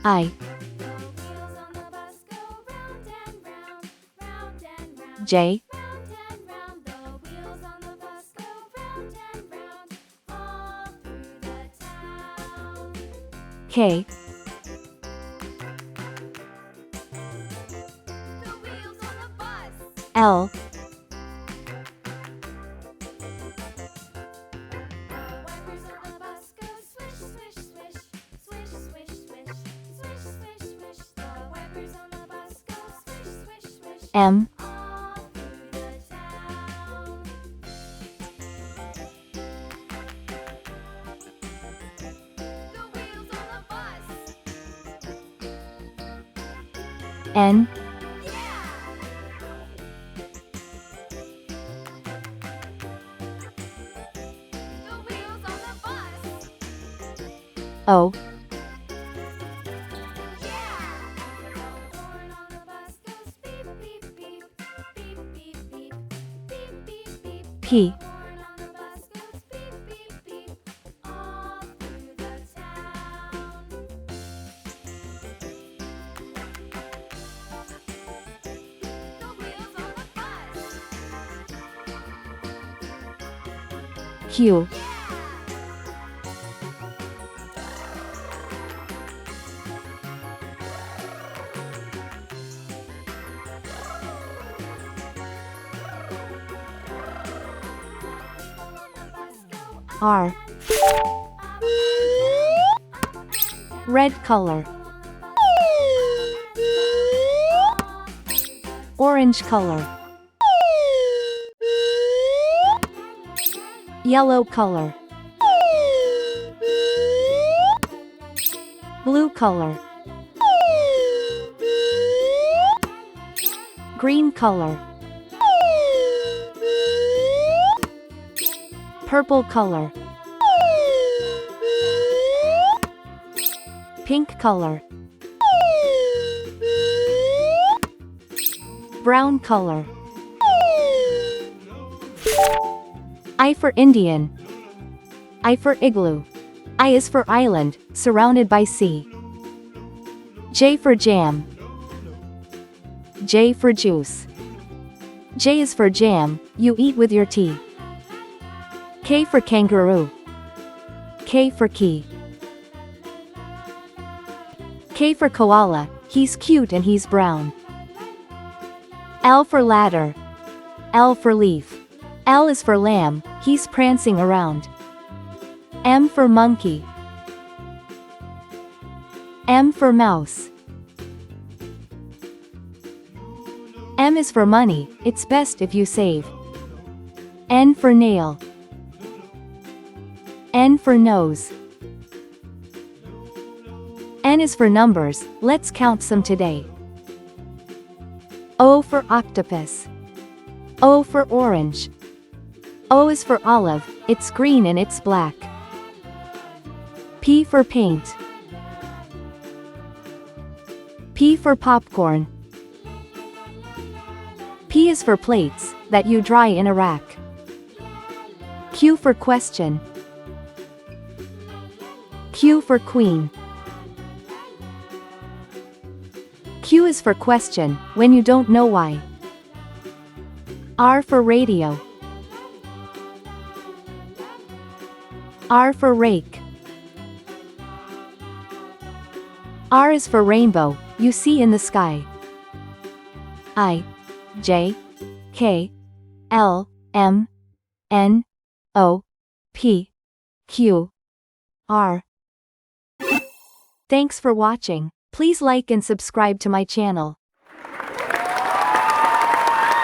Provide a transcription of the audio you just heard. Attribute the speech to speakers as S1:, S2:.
S1: I J K L M N O P Q R red color, orange color, yellow color, blue color, green color, purple color, pink color, brown color. I for Indian. I for igloo. I is for island, surrounded by sea. J for jam. J for juice. J is for jam, you eat with your tea. K for kangaroo. K for key. K for koala, he's cute and he's brown. L for ladder. L for leaf. L is for lamb, he's prancing around. M for monkey. M for mouse. M is for money, it's best if you save. N for nail. N for nose. N is for numbers, let's count some today. O for octopus. O for orange. O is for olive, it's green and it's black. P for paint. P for popcorn. P is for plates, that you dry in a rack. Q for question. Q for queen. Q is for question, when you don't know why. R for radio. R for rake. R is for rainbow, you see in the sky. I J K L M N O P Q R. Thanks for watching. Please like and subscribe to my channel.